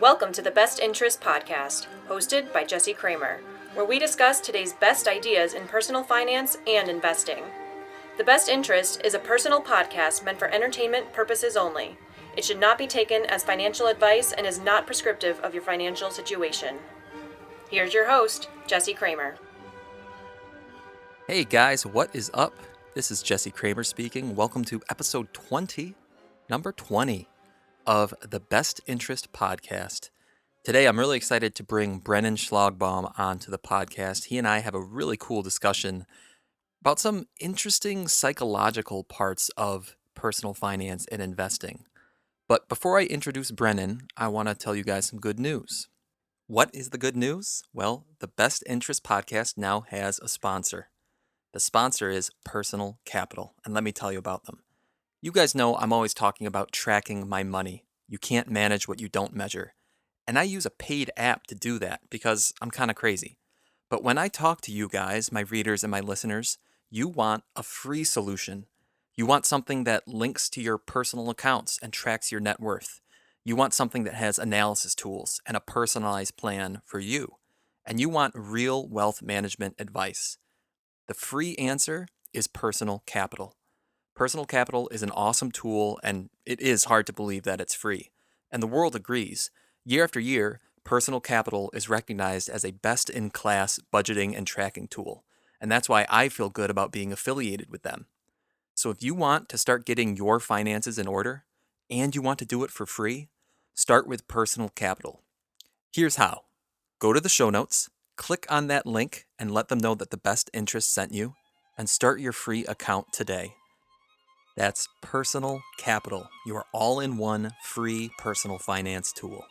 Welcome to the Best Interest Podcast, hosted by Jesse Kramer, where we discuss today's best ideas in personal finance and investing. The Best Interest is a personal podcast meant for entertainment purposes only. It should not be taken as financial advice and is not prescriptive of your financial situation. Here's your host, Jesse Kramer. Hey guys, what is up? This is Jesse Kramer speaking. Welcome to episode 20, number 20 of the Best Interest Podcast. Today, I'm really excited to bring Brennan Schlagbaum onto the podcast. He and I have a really cool discussion about some interesting psychological parts of personal finance and investing. But before I introduce Brennan, I want to tell you guys some good news. What is the good news? Well, the Best Interest Podcast now has a sponsor. The sponsor is Personal Capital, and let me tell you about them. You guys know I'm always talking about tracking my money. You can't manage what you don't measure. And I use a paid app to do that because I'm kind of crazy. But when I talk to you guys, my readers and my listeners, you want a free solution. You want something that links to your personal accounts and tracks your net worth. You want something that has analysis tools and a personalized plan for you. And you want real wealth management advice. The free answer is Personal Capital. Personal Capital is an awesome tool, and it is hard to believe that it's free. And the world agrees. Year after year, Personal Capital is recognized as a best-in-class budgeting and tracking tool. And that's why I feel good about being affiliated with them. So if you want to start getting your finances in order, and you want to do it for free, start with Personal Capital. Here's how. Go to the show notes, click on that link, and let them know that the Best Interest sent you, and start your free account today. That's Personal Capital, your all-in-one free personal finance tool.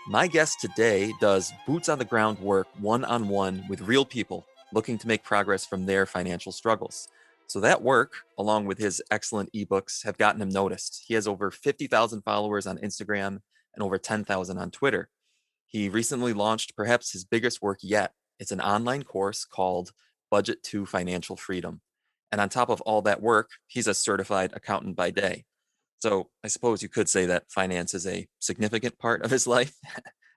My guest today does boots-on-the-ground work one-on-one with real people looking to make progress from their financial struggles. So that work, along with his excellent ebooks, have gotten him noticed. He has over 50,000 followers on Instagram and over 10,000 on Twitter. He recently launched perhaps his biggest work yet. It's an online course called Budget to Financial Freedom. And on top of all that work, he's a certified accountant by day. So I suppose you could say that finance is a significant part of his life.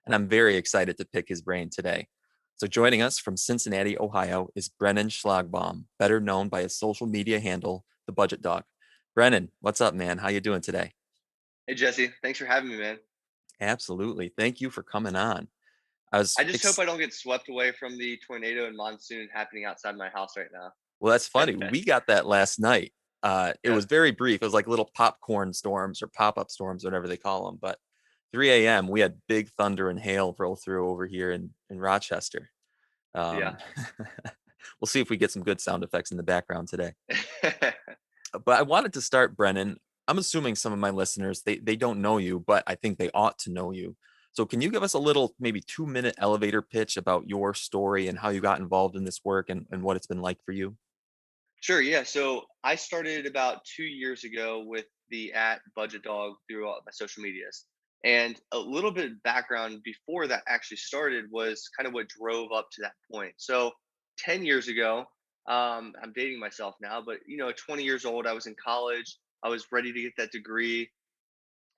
And I'm very excited to pick his brain today. So joining us from Cincinnati, Ohio is Brennan Schlagbaum, better known by his social media handle, the BudgetDog. Brennan, what's up, man? How you doing today? Hey, Jesse. Thanks for having me, man. Absolutely. Thank you for coming on. I just hope I don't get swept away from the tornado and monsoon happening outside my house right now. Well, that's funny. We got that last night. It was very brief. It was like little popcorn storms or pop-up storms, whatever they call them. But 3 a.m., we had big thunder and hail roll through over here in Rochester. Yeah. We'll see if we get some good sound effects in the background today. But I wanted to start, Brennan. I'm assuming some of my listeners, they don't know you, but I think they ought to know you. So can you give us a little, maybe 2-minute elevator pitch about your story and how you got involved in this work and what it's been like for you? Sure. Yeah. So I started about 2 years ago with the @BudgetDog through all my social medias. And a little bit of background before that actually started was kind of what drove up to that point. So 10 years ago, I'm dating myself now, but 20 years old, I was in college. I was ready to get that degree.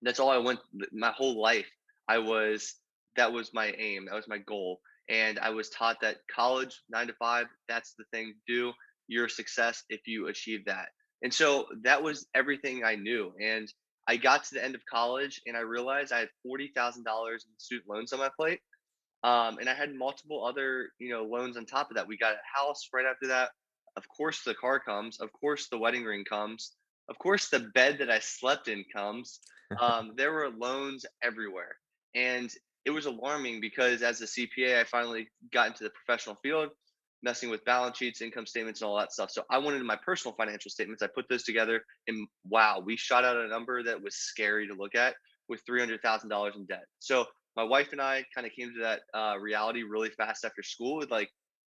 That's all I went my whole life. I was that was my aim. That was my goal. And I was taught that college, 9 to 5, that's the thing to do. You're a success if you achieve that. And so that was everything I knew. And I got to the end of college and I realized I had $40,000 in student loans on my plate. And I had multiple other, loans on top of that. We got a house right after that. Of course, the car comes. Of course, the wedding ring comes. Of course, the bed that I slept in comes. There were loans everywhere, and it was alarming because as a CPA, I finally got into the professional field, messing with balance sheets, income statements, and all that stuff. So I went into my personal financial statements. I put those together, and wow, we shot out a number that was scary to look at with $300,000 in debt. So my wife and I kind of came to that reality really fast after school with like,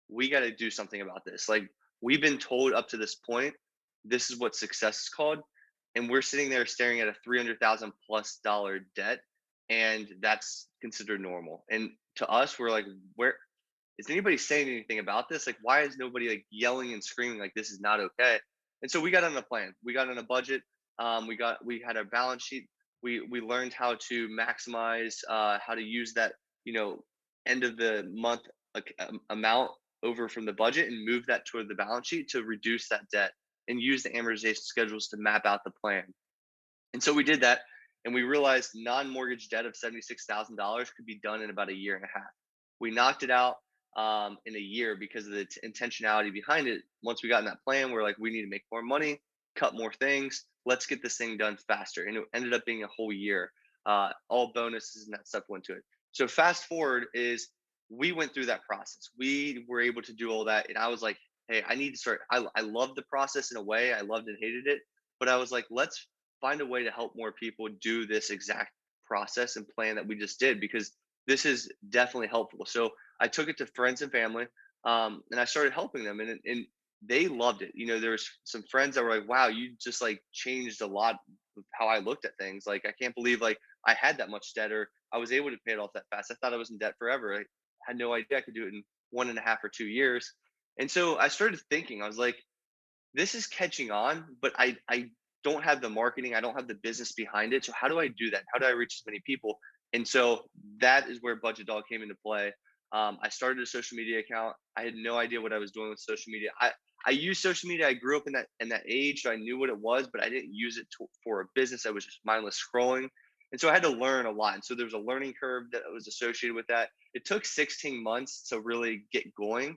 we got to do something about this. Like we've been told up to this point, this is what success is called. And we're sitting there staring at a 300,000 plus dollar debt. And that's considered normal. And to us, we're like, where is anybody saying anything about this? Like, why is nobody like yelling and screaming like this is not okay? And so we got on a plan. We got on a budget. We had a balance sheet. We learned how to maximize, how to use that, you know, end of the month amount over from the budget and move that toward the balance sheet to reduce that debt and use the amortization schedules to map out the plan. And so we did that, and we realized non-mortgage debt of $76,000 could be done in about a year and a half. We knocked it out in a year because of the intentionality behind it. Once we got in that plan, we're like, we need to make more money, cut more things. Let's get this thing done faster. And it ended up being a whole year. All bonuses and that stuff went to it. So fast forward is we went through that process. We were able to do all that, and I was like, hey, I need to start. I loved the process in a way. I loved and hated it, but I was like, let's find a way to help more people do this exact process and plan that we just did, because this is definitely helpful. So I took it to friends and family, and I started helping them, and they loved it. You know, there was some friends that were like, "Wow, you just like changed a lot of how I looked at things. Like, I can't believe like I had that much debt, or I was able to pay it off that fast. I thought I was in debt forever. I had no idea I could do it in 1.5 or 2 years." And so I started thinking, I was like, this is catching on, but I don't have the marketing, I don't have the business behind it. So how do I do that? How do I reach as many people? And so that is where Budget Dog came into play. I started a social media account. I had no idea what I was doing with social media. I used social media. I grew up in that age, so I knew what it was, but I didn't use it for a business. I was just mindless scrolling, and so I had to learn a lot. And so there was a learning curve that was associated with that. It took 16 months to really get going.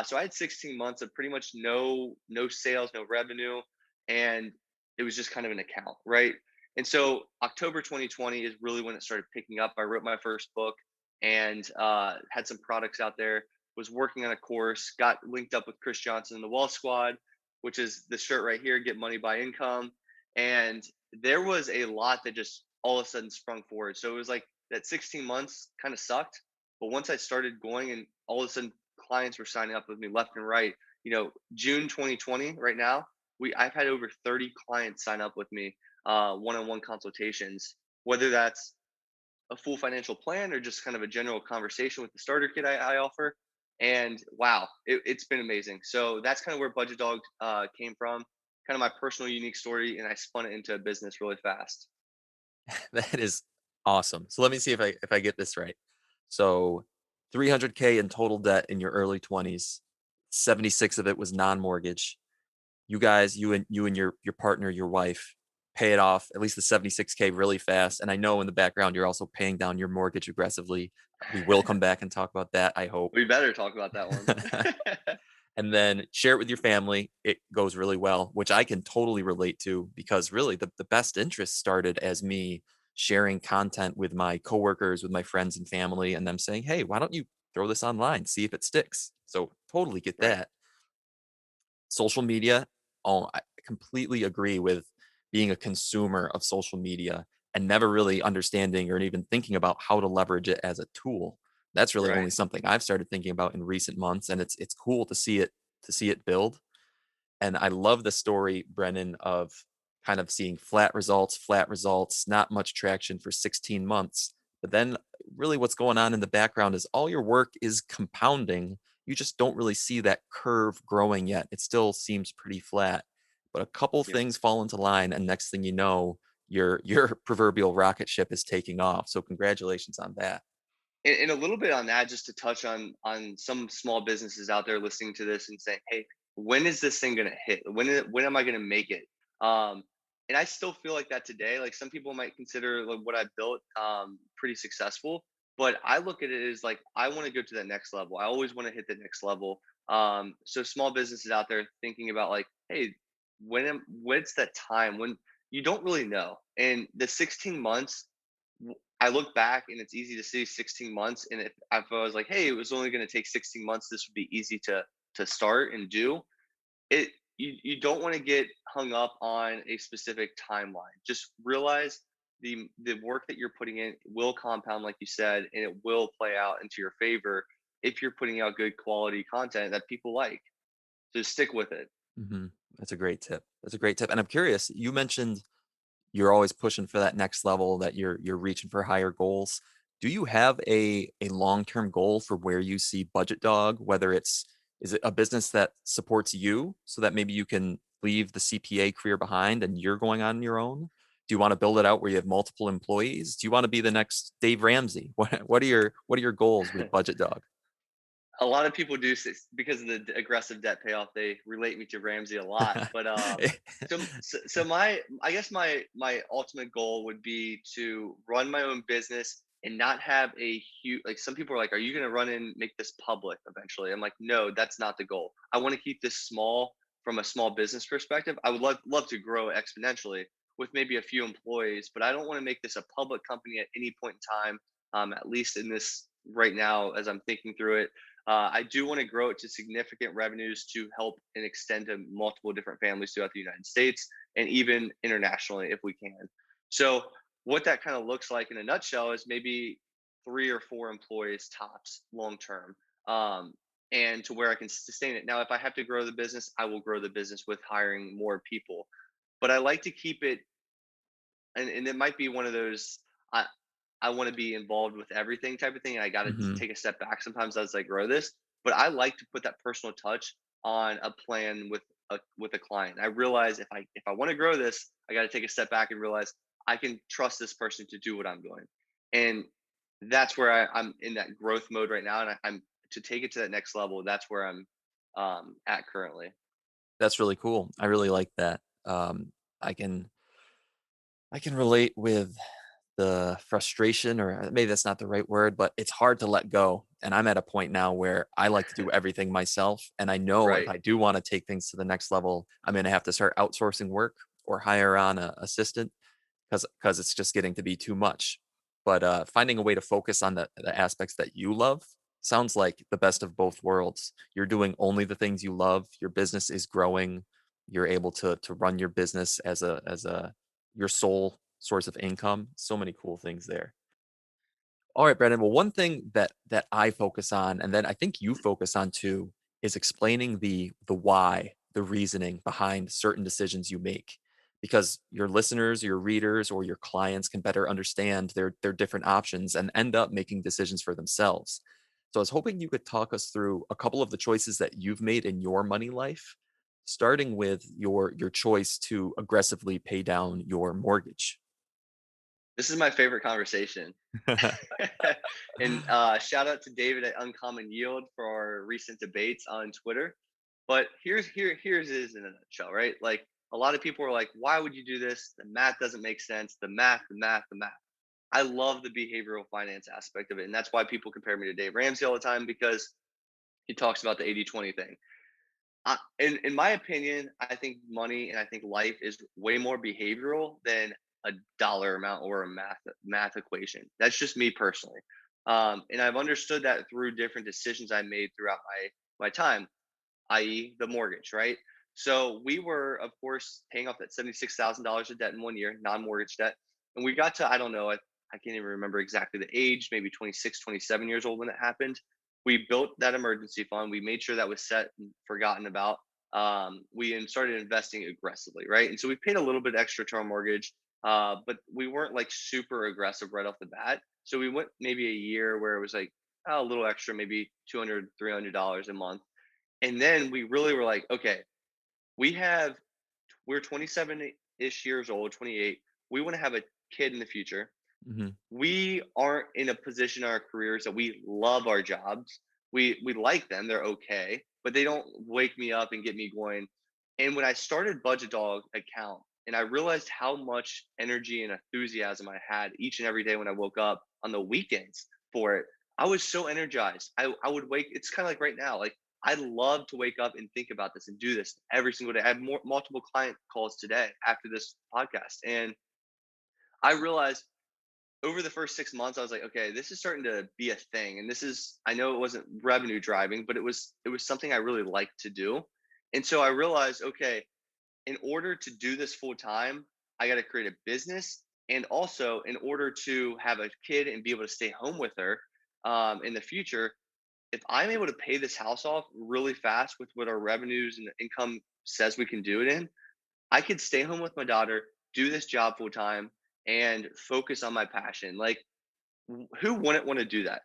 So I had 16 months of pretty much no sales, no revenue, and it was just kind of an account, right? And so October 2020 is really when it started picking up. I wrote my first book, and had some products out there. Was working on a course, got linked up with Chris Johnson and the Wall Squad, which is the shirt right here, Get Money by Income. And there was a lot that just all of a sudden sprung forward. So it was like that 16 months kind of sucked. But once I started going, and all of a sudden clients were signing up with me left and right. You know, June 2020, right now, I've had over 30 clients sign up with me, one-on-one consultations, whether that's a full financial plan or just kind of a general conversation with the starter kit I offer. And wow, it's been amazing. So that's kind of where Budget Dog came from, kind of my personal unique story, and I spun it into a business really fast. That is awesome. So let me see if I get this right. So 300K in total debt in your early 20s, 76 of it was non-mortgage. You guys, you and your partner, your wife, pay it off, at least the 76K really fast. And I know in the background you're also paying down your mortgage aggressively. We will come back and talk about that, I hope. We better talk about that one. And then share it with your family. It goes really well, which I can totally relate to, because really the best interest started as me sharing content with my coworkers, with my friends and family, and them saying, hey, why don't you throw this online, see if it sticks? So totally get Right. that. Social media, oh, I completely agree with being a consumer of social media and never really understanding or even thinking about how to leverage it as a tool. That's really Right. only something I've started thinking about in recent months, and it's cool to see it build. And I love the story, Brennan, of kind of seeing flat results, not much traction for 16 months. But then, really, what's going on in the background is all your work is compounding. You just don't really see that curve growing yet. It still seems pretty flat. But a couple Yep. things fall into line, and next thing you know, your proverbial rocket ship is taking off. So congratulations on that. And a little bit on that, just to touch on some small businesses out there listening to this and saying, "Hey, when is this thing gonna hit? When am I gonna make it?" And I still feel like that today. Like some people might consider like what I built pretty successful, but I look at it as like I want to go to that next level. I always want to hit the next level. So small businesses out there thinking about like, "Hey, when's that time when you don't really know?" And the 16 months, I look back and it's easy to see 16 months. And if I was like, hey, it was only going to take 16 months, this would be easy to start and do it. You don't want to get hung up on a specific timeline. Just realize the work that you're putting in will compound, like you said, and it will play out into your favor if you're putting out good quality content that people like. So stick with it. Mhm. That's a great tip. That's a great tip. And I'm curious, you mentioned you're always pushing for that next level, that you're reaching for higher goals. Do you have a long-term goal for where you see Budget Dog, whether it's is it a business that supports you so that maybe you can leave the CPA career behind and you're going on your own? Do you want to build it out where you have multiple employees? Do you want to be the next Dave Ramsey? What are your goals with Budget Dog? A lot of people do because of the aggressive debt payoff. They relate me to Ramsey a lot, but so my I guess my ultimate goal would be to run my own business and not have a huge, like, some people are like, are you going to run and make this public eventually? I'm like, no, that's not the goal. I want to keep this small from a small business perspective. I would love to grow exponentially with maybe a few employees, but I don't want to make this a public company at any point in time. At least in this right now, as I'm thinking through it, I do want to grow it to significant revenues to help and extend to multiple different families throughout the United States and even internationally if we can. So, what that kind of looks like in a nutshell is maybe 3 or 4 employees tops long term, and to where I can sustain it. Now, if I have to grow the business, I will grow the business with hiring more people. But I like to keep it, and it might be one of those. I want to be involved with everything type of thing. And I got to Mhm. take a step back sometimes as I grow this, but I like to put that personal touch on a plan with a client. I realize if I want to grow this, I got to take a step back and realize I can trust this person to do what I'm doing, and that's where I'm in that growth mode right now. And I'm to take it to that next level. That's where I'm at currently. That's really cool. I really like that. I can relate with the frustration, or maybe that's not the right word, but it's hard to let go. And I'm at a point now where I like to do everything myself. And I know if Right. I do want to take things to the next level, I'm going to have to start outsourcing work or hire on a assistant because it's just getting to be too much. But finding a way to focus on the aspects that you love sounds like the best of both worlds. You're doing only the things you love. Your business is growing. You're able to run your business as a your sole source of income. So many cool things there. All right, Brennan. Well, one thing that I focus on, and then I think you focus on too, is explaining the why, the reasoning behind certain decisions you make, because your listeners, your readers, or your clients can better understand their different options and end up making decisions for themselves. So I was hoping you could talk us through a couple of the choices that you've made in your money life, starting with your choice to aggressively pay down your mortgage. This is my favorite conversation. And shout out to David at Uncommon Yield for our recent debates on Twitter. But here's it is in a nutshell, right? Like, a lot of people are like, why would you do this? The math doesn't make sense. The math. I love the behavioral finance aspect of it. And that's why people compare me to Dave Ramsey all the time, because he talks about the 80-20 thing. In my opinion, I think money and I think life is way more behavioral than a dollar amount or a math equation. That's just me personally, and I've understood that through different decisions I made throughout my time, i.e., the mortgage. Right. So we were, of course, paying off that $76,000 of debt in one year, non-mortgage debt, and we got to, I don't know, I can't even remember exactly the age, maybe 26, 27 years old when it happened. We built that emergency fund. We made sure that was set and forgotten about. Started investing aggressively, right? And so we paid a little bit extra to our mortgage, but we weren't like super aggressive right off the bat. So we went maybe a year where it was like, a little extra, maybe $200, $300 a month. And then we really were like, okay, we have, we're 27-ish years old, 28. We want to have a kid in the future. Mhm. We aren't in a position in our careers that we love our jobs. We like them, they're okay, but they don't wake me up and get me going. And when I started Budget Dog account and I realized how much energy and enthusiasm I had each and every day when I woke up on the weekends for it, I was so energized. I would wake, it's kind of like right now, like, I love to wake up and think about this and do this every single day. I have multiple client calls today after this podcast. And I realized over the first 6 months, I was like, okay, this is starting to be a thing. And this is, I know it wasn't revenue driving, but it was something I really liked to do. And so I realized, okay, in order to do this full time, I got to create a business. And also, in order to have a kid and be able to stay home with her in the future, if I'm able to pay this house off really fast with what our revenues and income says we can do it in, I could stay home with my daughter, do this job full time, and focus on my passion. Like, who wouldn't want to do that?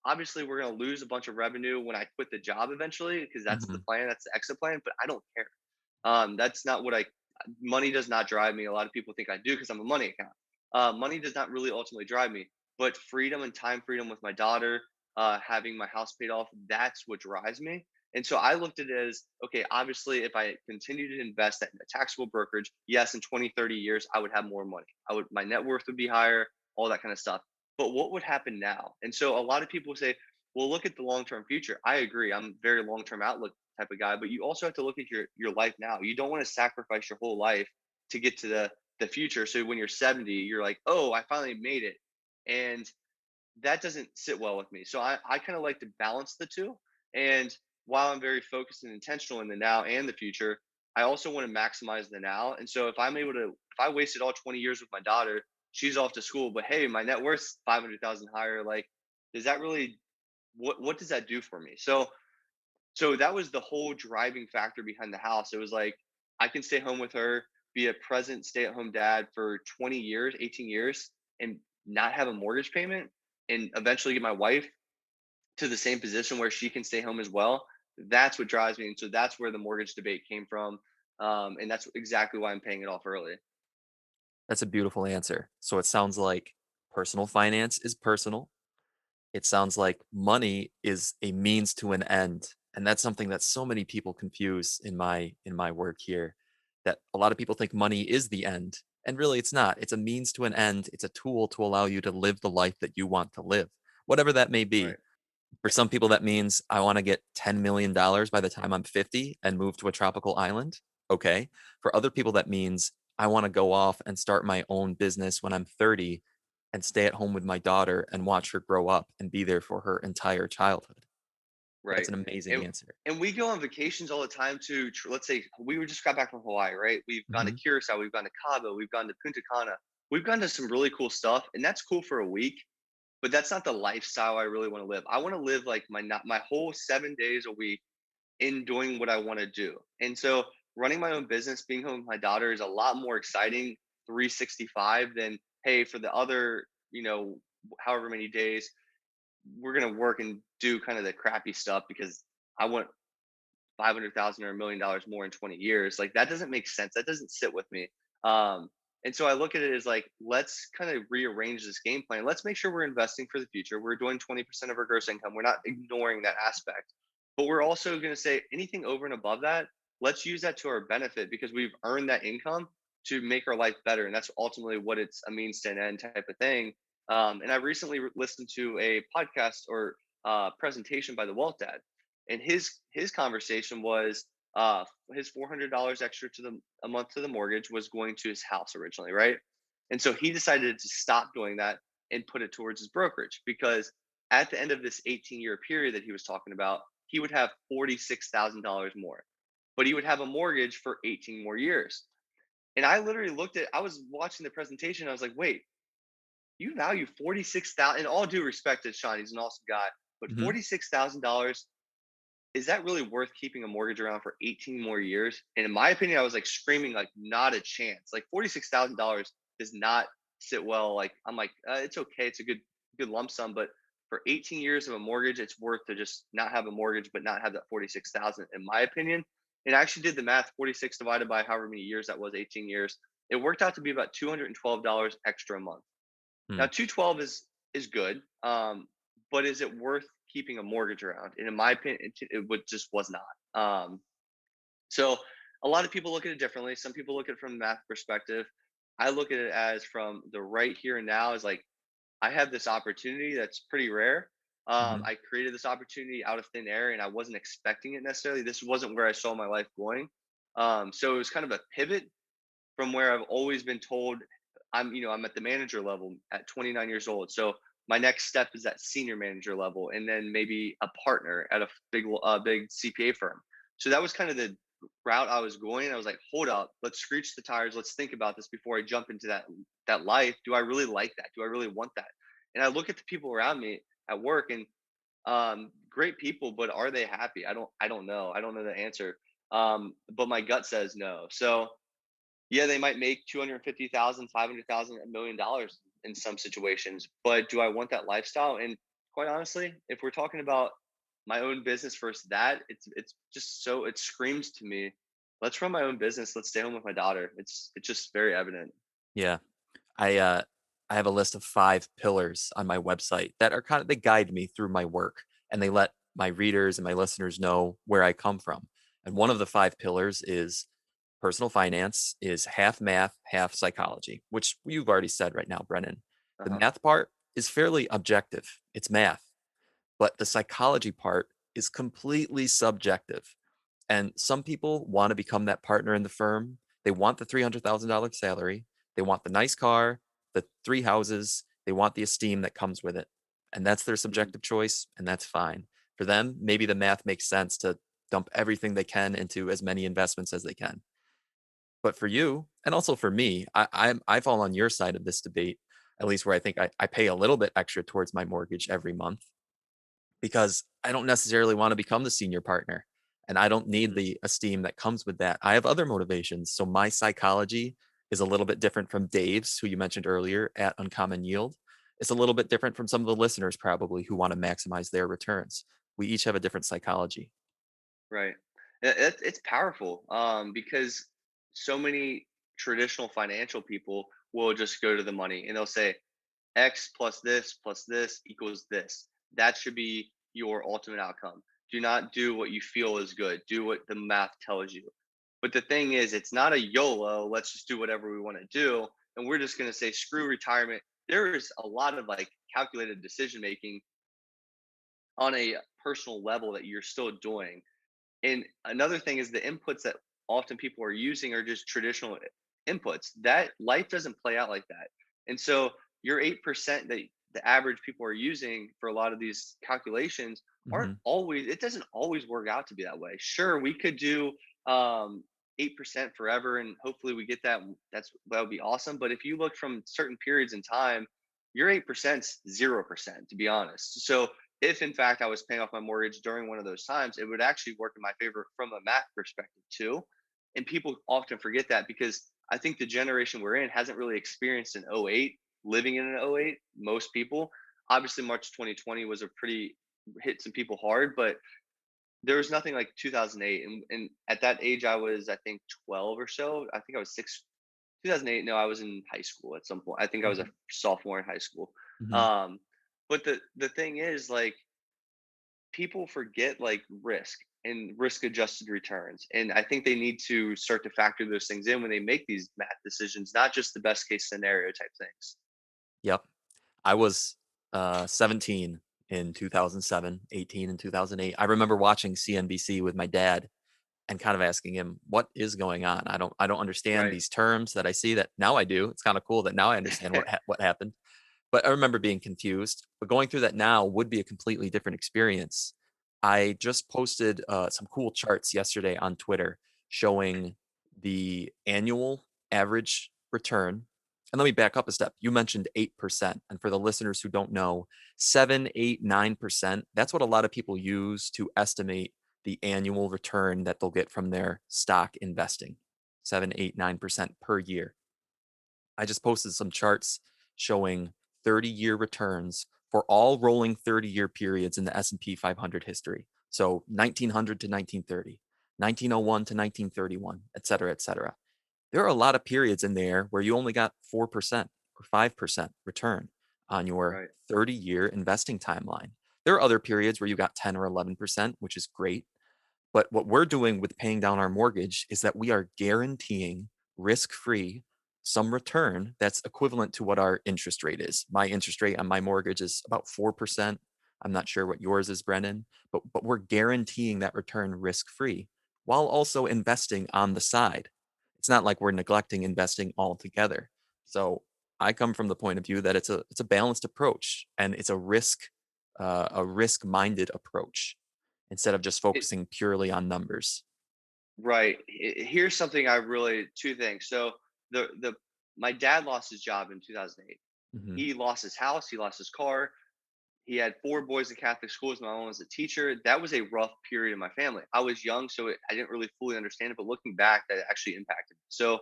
Obviously, we're going to lose a bunch of revenue when I quit the job eventually, because that's the Mhm. plan, that's the exit plan. But I don't care. That's not what I money does not drive me. A lot of people think I do because I'm a money account. Money does not really ultimately drive me, but freedom and time freedom with my daughter, having my house paid off, that's what drives me. And so I looked at it as, okay, obviously, if I continue to invest in a taxable brokerage, yes, in 20, 30 years, I would have more money. My net worth would be higher, all that kind of stuff. But what would happen now? And so a lot of people say, well, look at the long-term future. I agree. I'm very long-term outlook type of guy, but you also have to look at your life now. You don't want to sacrifice your whole life to get to the future. So when you're 70, you're like, oh, I finally made it. And that doesn't sit well with me. So I kind of like to balance the two. And while I'm very focused and intentional in the now and the future, I also want to maximize the now. And so if I wasted all 20 years with my daughter, she's off to school, but hey, my net worth's 500,000 higher. Like, does that really, what does that do for me? So that was the whole driving factor behind the house. It was like, I can stay home with her, be a present stay at home dad for 20 years, 18 years, and not have a mortgage payment, and eventually get my wife to the same position where she can stay home as well. That's what drives me. And so that's where the mortgage debate came from. And that's exactly why I'm paying it off early. That's a beautiful answer. So it sounds like personal finance is personal. It sounds like money is a means to an end. And that's something that so many people confuse in my work here. That a lot of people think money is the end. And really it's not. It's a means to an end. It's a tool to allow you to live the life that you want to live, whatever that may be. Right. For some people, that means I want to get $10 million by the time I'm 50 and move to a tropical island. Okay. For other people, that means I want to go off and start my own business when I'm 30 and stay at home with my daughter and watch her grow up and be there for her entire childhood. That's Right. an amazing And answer. and we go on vacations all the time to let's say we were just got back from Hawaii, right? We've gone to Mhm. Curacao, we've gone to Cabo, we've gone to Punta Cana. We've gone to some really cool stuff, and that's cool for a week, but that's not the lifestyle I really want to live. I want to live like my whole 7 days a week in doing what I want to do. And so running my own business, being home with my daughter is a lot more exciting 365 than hey, for the other, however many days we're going to work and do kind of the crappy stuff because I want 500,000 or $1 million more in 20 years. Like that doesn't make sense. That doesn't sit with me. Um, and so I look at it as like, let's kind of rearrange this game plan. Let's make sure we're investing for the future. We're doing 20% of our gross income. We're not ignoring that aspect, but we're also going to say anything over and above that, let's use that to our benefit because we've earned that income to make our life better. And that's ultimately what it's a means to an end type of thing. And I recently listened to a podcast or presentation by the Wealth Dad, and his conversation was his $400 extra to the a month to the mortgage was going to his house originally, right? And so he decided to stop doing that and put it towards his brokerage because at the end of this 18-year period that he was talking about, he would have $46,000 more, but he would have a mortgage for 18 more years. And I literally I was watching the presentation. I was like, wait, you value 46,000, in all due respect to Sean, he's an awesome guy, but Mhm. $46,000, is that really worth keeping a mortgage around for 18 more years? And in my opinion, I was like screaming, like, not a chance. Like $46,000 does not sit well. Like, I'm like, it's okay. It's a good lump sum. But for 18 years of a mortgage, it's worth to just not have a mortgage, but not have that 46,000, in my opinion. And I actually did the math 46 divided by however many years that was, 18 years. It worked out to be about $212 extra a month. Hmm. Now, 212 is good, but is it worth keeping a mortgage around? And in my opinion, it would just was not. So a lot of people look at it differently. Some people look at it from the math perspective. I look at it as from the right here and now is like I have this opportunity that's pretty rare. Mhm. I created this opportunity out of thin air, and I wasn't expecting it necessarily. This wasn't where I saw my life going. So it was kind of a pivot from where I've always been told I'm at the manager level at 29 years old. So my next step is at senior manager level, and then maybe a partner at a big CPA firm. So that was kind of the route I was going. I was like, hold up, let's screech the tires. Let's think about this before I jump into that life. Do I really like that? Do I really want that? And I look at the people around me at work, and great people, but are they happy? I don't know. I don't know the answer. But my gut says no. So yeah, they might make 250,000, 500,000, $1 million in some situations, but do I want that lifestyle? And quite honestly, if we're talking about my own business versus that, it's just so it screams to me. let's run my own business. Let's stay home with my daughter. It's just very evident. Yeah. I uh I have a list of 5 pillars on my website that are kind of they guide me through my work and they let my readers and my listeners know where I come from. And one of the 5 pillars is personal finance is half math, half psychology, which you've already said right now, Brennan. The Uh-huh. math part is fairly objective. It's math, but the psychology part is completely subjective. And some people want to become that partner in the firm. They want the $300,000 salary. They want the nice car, the 3 houses. They want the esteem that comes with it. And that's their Mhm. subjective choice, and that's fine. For them, maybe the math makes sense to dump everything they can into as many investments as they can. But for you, and also for me, I fall on your side of this debate, at least where I think I pay a little bit extra towards my mortgage every month because I don't necessarily want to become the senior partner and I don't need Mhm. the esteem that comes with that. I have other motivations. So my psychology is a little bit different from Dave's, who you mentioned earlier at Uncommon Yield. It's a little bit different from some of the listeners probably who want to maximize their returns. We each have a different psychology. Right. It's powerful because so many traditional financial people will just go to the money and they'll say X plus this equals this. That should be your ultimate outcome. Do not do what you feel is good. Do what the math tells you. But the thing is, it's not a YOLO. Let's just do whatever we want to do. And we're just going to say, screw retirement. There is a lot of like calculated decision making on a personal level that you're still doing. And another thing is the inputs that often people are using are just traditional inputs. That life doesn't play out like that. And so your 8% that the average people are using for a lot of these calculations aren't Hmm. always, it doesn't always work out to be that way. Sure, we could do um 8% forever and hopefully we get that. That would be awesome. But if you look from certain periods in time, your 8%'s 0%, to be honest. So if in fact I was paying off my mortgage during one of those times, it would actually work in my favor from a math perspective too. And people often forget that because I think the generation we're in hasn't really experienced an '08, living in an '08. Most people, obviously, March 2020 was a pretty hit some people hard, but there was nothing like 2008. And at that age, I was, I think, 12 or so. I think I was 2008. No, I was in high school at some point. I think I was a sophomore in high school. Hmm. Um, but the thing is, like, people forget like risk and risk adjusted returns. And I think they need to start to factor those things in when they make these math decisions, not just the best case scenario type things. Yep. I was 17 in 2007, 18 in 2008. I remember watching CNBC with my dad and kind of asking him, "What is going on? I don't understand Right. these terms that I see that now I do. It's kind of cool that now I understand what happened." But I remember being confused. But going through that now would be a completely different experience. I just posted some cool charts yesterday on Twitter showing the annual average return. And let me back up a step. You mentioned 8%. And for the listeners who don't know, 7, 8, 9%, that's what a lot of people use to estimate the annual return that they'll get from their stock investing. 7, 8, 9% per year. I just posted some charts showing 30-year returns for all rolling 30-year periods in the S&P 500 history. So 1900 to 1930, 1901 to 1931, et cetera, et cetera. There are a lot of periods in there where you only got 4% or 5% return on your Right. 30-year investing timeline. There are other periods where you got 10 or 11%, which is great. But what we're doing with paying down our mortgage is that we are guaranteeing risk free some return that's equivalent to what our interest rate is. My interest rate on my mortgage is about 4%. I'm not sure what yours is, Brennan, but we're guaranteeing that return risk free while also investing on the side. It's not like we're neglecting investing altogether. So I come from the point of view that it's a balanced approach and it's a risk minded approach instead of just It, focusing purely on numbers. right. Here's something I really, two things. So the my dad lost his job in 2008. Mhm. He lost his house. He lost his car. He had 4 boys in Catholic schools. My mom was a teacher. That was a rough period in my family. I was young, so I didn't really fully understand it. But looking back, that actually impacted me. So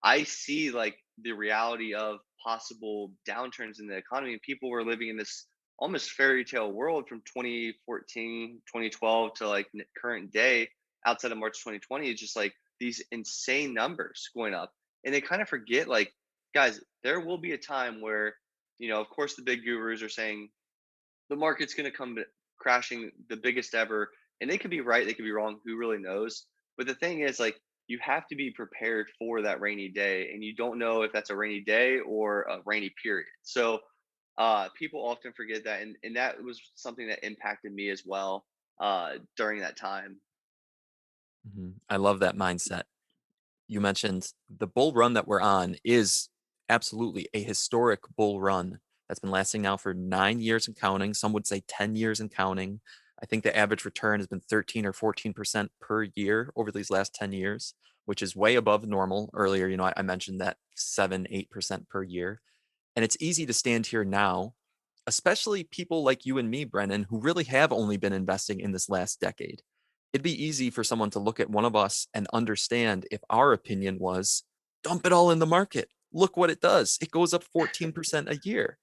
I see like the reality of possible downturns in the economy. And people were living in this almost fairy tale world from 2014, 2012 to like current day outside of March 2020. It's just like these insane numbers going up. And they kind of forget, like, guys, there will be a time where, of course, the big gurus are saying the market's going to come crashing the biggest ever. And they could be right, they could be wrong. Who really knows? But the thing is, like, you have to be prepared for that rainy day. And you don't know if that's a rainy day or a rainy period. So people often forget that. And that was something that impacted me as well during that time. I love that mindset. You mentioned the bull run that we're on is absolutely a historic bull run that's been lasting now for 9 years and counting. Some would say 10 years and counting. I think the average return has been 13 or 14% per year over these last 10 years, which is way above normal. Earlier, I mentioned that 7, 8% per year. And it's easy to stand here now, especially people like you and me, Brennan, who really have only been investing in this last decade. It'd be easy for someone to look at one of us and understand if our opinion was dump it all in the market. Look what it does. It goes up 14% a year.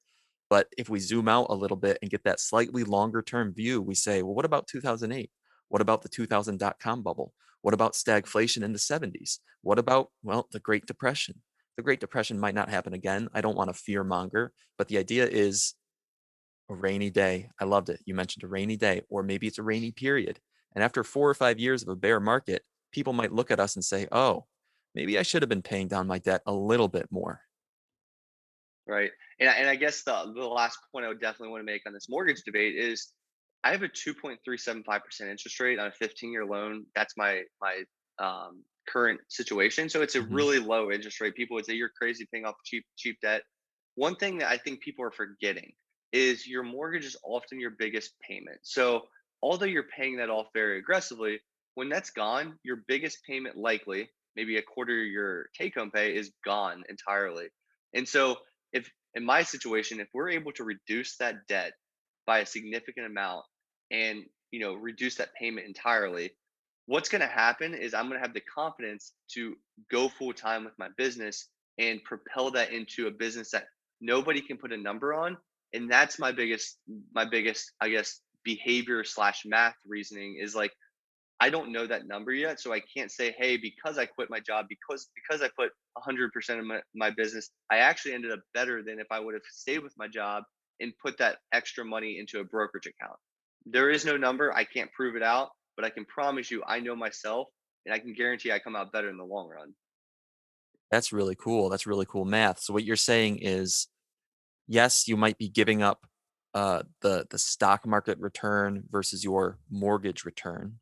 But if we zoom out a little bit and get that slightly longer term view, we say, well, what about 2008? What about the 2000.com bubble? What about stagflation in the 70s? What about, well, the Great Depression? The Great Depression might not happen again. I don't want to fear monger, but the idea is a rainy day. I loved it. You mentioned a rainy day, or maybe it's a rainy period. And after 4 or 5 years of a bear market, people might look at us and say, oh, maybe I should have been paying down my debt a little bit more. Right. And I guess the last point I would definitely want to make on this mortgage debate is I have a 2.375% interest rate on a 15-year loan. That's my current situation. So it's a Mhm. really low interest rate. People would say you're crazy paying off cheap debt. One thing that I think people are forgetting is your mortgage is often your biggest payment. So although you're paying that off very aggressively, when that's gone, your biggest payment likely, maybe a quarter of your take home pay, is gone entirely. And so if in my situation, if we're able to reduce that debt by a significant amount and reduce that payment entirely, what's going to happen is I'm going to have the confidence to go full time with my business and propel that into a business that nobody can put a number on. And that's my biggest, I guess, behavior slash math reasoning is like, I don't know that number yet, so I can't say, hey, because I quit my job, because I put 100% of my business, I actually ended up better than if I would have stayed with my job and put that extra money into a brokerage account. There is no number. I can't prove it out, but I can promise you, I know myself, and I can guarantee I come out better in the long run. That's really cool. That's really cool math. So what you're saying is, yes, you might be giving up the stock market return versus your mortgage return.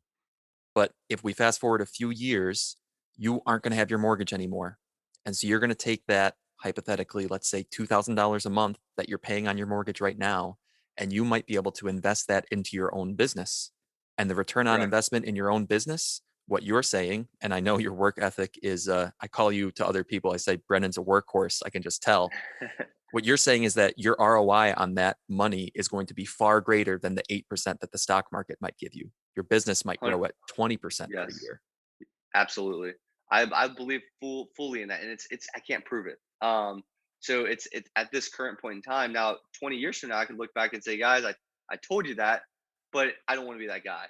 But if we fast forward a few years, you aren't going to have your mortgage anymore. And so you're going to take that, hypothetically, let's say $2,000 a month that you're paying on your mortgage right now, and you might be able to invest that into your own business. And the return on Correct. investment in your own business, what you're saying, and I know your work ethic is, I call you to other people, I say, Brennan's a workhorse. I can just tell. What you're saying is that your ROI on that money is going to be far greater than the 8% that the stock market might give you. Your business might Hun- grow at 20% per yes. year. Absolutely. I believe fully in that, and it's I can't prove it. So it's at this current point in time now. 20 years from now, I can look back and say, guys, I told you that, but I don't want to be that guy.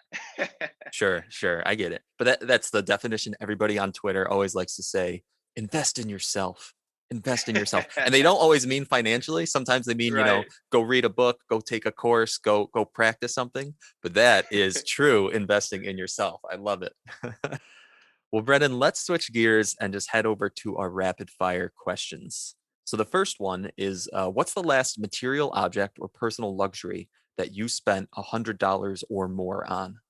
Sure, sure. I get it. But that's the definition everybody on Twitter always likes to say, invest in yourself. Invest in yourself. And they don't always mean financially. Sometimes they mean, Right. go read a book, go take a course, go practice something. But that is true investing in yourself. I love it. Well, Brendan, let's switch gears and just head over to our rapid fire questions. So the first one is, what's the last material object or personal luxury that you spent $100 or more on?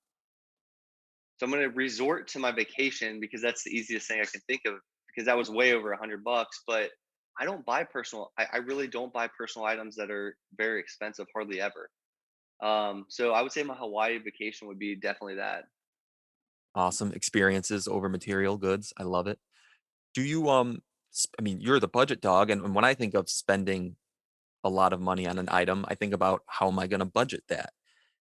So I'm going to resort to my vacation because that's the easiest thing I can think of because that was way over 100 bucks. But I don't buy personal. I really don't buy personal items that are very expensive, hardly ever. So I would say my Hawaii vacation would be definitely that. Awesome experiences over material goods. I love it. Do you I mean, you're the budget dog, and when I think of spending a lot of money on an item, I think about how am I going to budget that?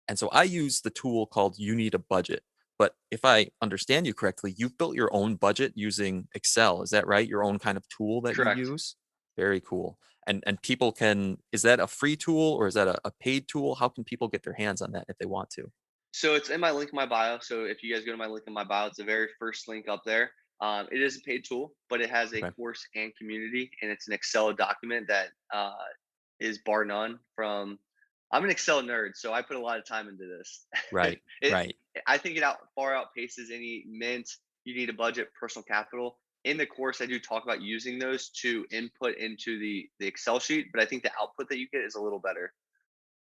And so I use the tool called You Need a Budget. But if I understand you correctly, you've built your own budget using Excel. Is that right? Your own kind of tool that you Correct. use? Very cool. And people can, is that a free tool or is that a paid tool? How can people get their hands on that if they want to? So it's in my link in my bio. So if you guys go to my link in my bio, it's the very first link up there. It is a paid tool, but it has a Okay. course and community, and it's an Excel document that is bar none from. I'm an Excel nerd, so I put a lot of time into this. Right. it, Right. I think it far outpaces any mint. You need a budget, personal capital. In the course, I do talk about using those to input into the Excel sheet, but I think the output that you get is a little better.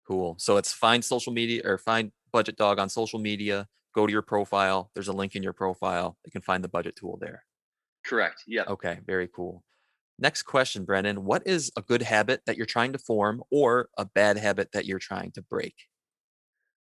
Cool. So it's find social media or find Budget Dog on social media. Go to your profile. There's a link in your profile. You can find the budget tool there. Correct. Yep. Okay. Very cool. Next question, Brennan. What is a good habit that you're trying to form or a bad habit that you're trying to break?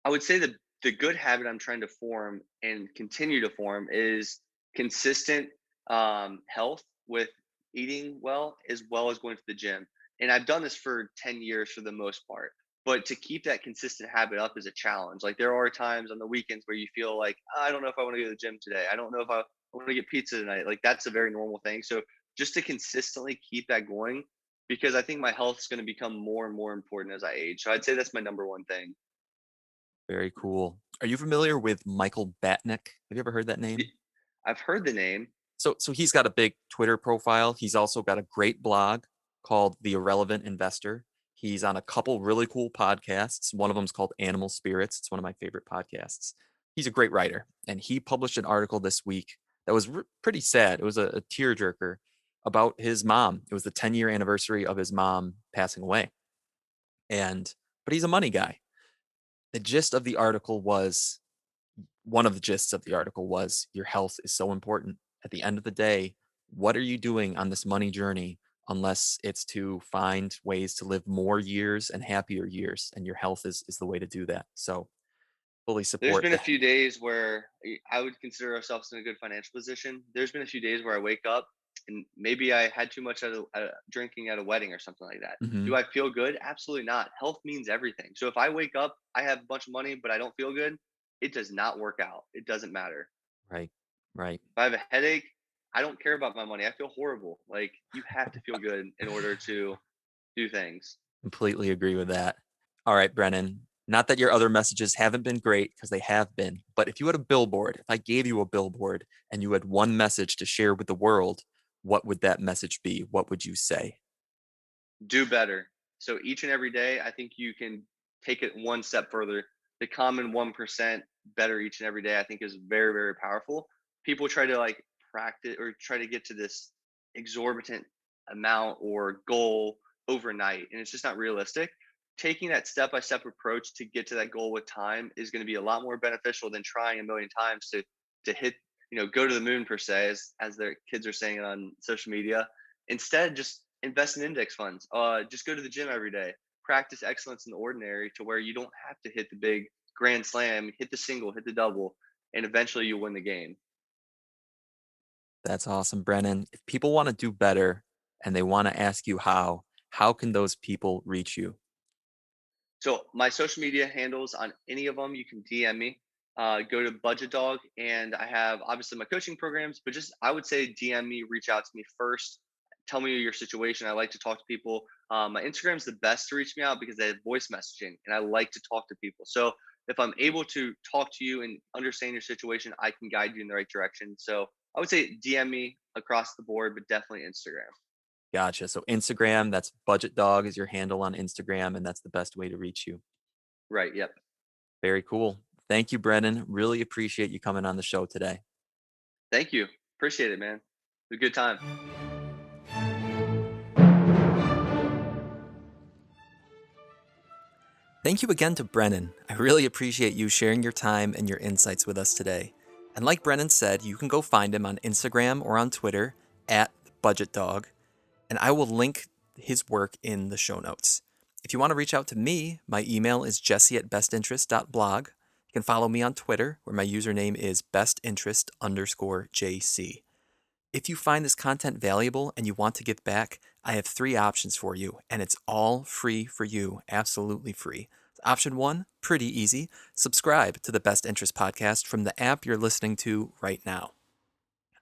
I would say the good habit I'm trying to form and continue to form is consistent health with eating well as going to the gym. And I've done this for 10 years for the most part. But to keep that consistent habit up is a challenge. Like there are times on the weekends where you feel like, I don't know if I want to go to the gym today. I don't know if I want to get pizza tonight. Like that's a very normal thing. So just to consistently keep that going, because I think my health is going to become more and more important as I age. So I'd say that's my number one thing. Very cool. Are you familiar with Michael Batnick? Have you ever heard that Y- name? I've heard the name. So he's got a big Twitter profile. He's also got a great blog called The Irrelevant Investor. He's on a couple really cool podcasts. One of them is called Animal Spirits. It's one of my favorite podcasts. He's a great writer, and he published an article this week that was pretty sad. It was a tearjerker about his mom. It was the 10-year anniversary of his mom passing away, and but he's a money guy. The gist of the article was one of the gists of the article was your health is so important. At the end of the day, what are you doing on this money journey unless it's to find ways to live more years and happier years? And your health is the way to do that. So fully There's support been a that. few days where I would consider ourselves in a good financial position. There's been a few days where I wake up and maybe I had too much drinking at a wedding or something like that. Hmm. Do I feel good? Absolutely not. Health means everything. So if I wake up, I have a bunch of money, but I don't feel good, it does not work out. It doesn't matter. Right. Right. If I have a headache, I don't care about my money. I feel horrible. Like you have to feel good in order to do things. Completely agree with that. All right, Brennan. Not that your other messages haven't been great because they have been, but if you had a billboard, if I gave you a billboard and you had one message to share with the world, what would that message be? What would you say? Do better. So each and every day, I think you can take it one step further. The common 1% better each and every day, I think is very, very powerful. People try to like practice or try to get to this exorbitant amount or goal overnight, and it's just not realistic. Taking that step by step approach to get to that goal with time is going to be a lot more beneficial than trying a million times to hit, go to the moon per se, as their kids are saying on social media. Instead, just invest in index funds. Just go to the gym every day. Practice excellence in the ordinary to where you don't have to hit the big grand slam, hit the single, hit the double, and eventually you'll win the game. That's awesome, Brennan. If people want to do better and they want to ask you how can those people reach you? So my social media handles on any of them, you can DM me. Go to Budget Dog, and I have obviously my coaching programs, but just I would say DM me, reach out to me first. Tell me your situation. I like to talk to people. My Instagram is the best to reach me out because they have voice messaging, and I like to talk to people. So if I'm able to talk to you and understand your situation, I can guide you in the right direction. So I would say DM me across the board, but definitely Instagram. Gotcha. So Instagram, that's Budget Dog is your handle on Instagram, and that's the best way to reach you. Right. Yep. Very cool. Thank you, Brennan. Really appreciate you coming on the show today. Thank you. Appreciate it, man. It was a good time. Thank you again to Brennan. I really appreciate you sharing your time and your insights with us today. And like Brennan said, you can go find him on Instagram or on Twitter at BudgetDog, and I will link his work in the show notes. If you want to reach out to me, my email is jesse@bestinterest.blog. You can follow me on Twitter, where my username is bestinterest_JC. If you find this content valuable and you want to give back, I have 3 options for you, and it's all free for you, absolutely free. Option 1, pretty easy. Subscribe to the Best Interest Podcast from the app you're listening to right now.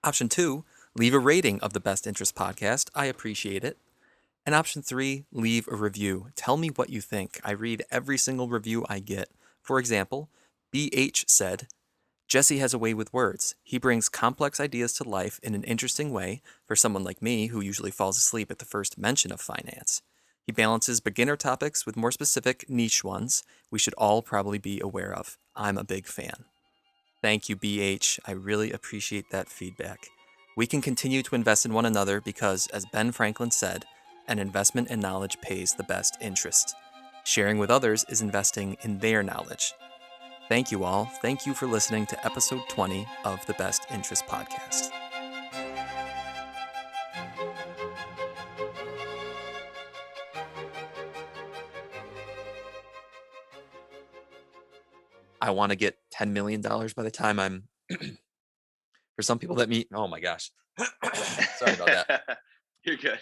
Option 2, leave a rating of the Best Interest Podcast. I appreciate it. And option 3, leave a review. Tell me what you think. I read every single review I get. For example, BH said, Jesse has a way with words. He brings complex ideas to life in an interesting way for someone like me who usually falls asleep at the first mention of finance. He balances beginner topics with more specific niche ones we should all probably be aware of. I'm a big fan. Thank you, BH. I really appreciate that feedback. We can continue to invest in one another because, as Ben Franklin said, an investment in knowledge pays the best interest. Sharing with others is investing in their knowledge. Thank you all. Thank you for listening to episode 20 of the Best Interest Podcast. I want to get $10 million by the time I'm, for some people that meet, oh my gosh. Sorry about that. You're good.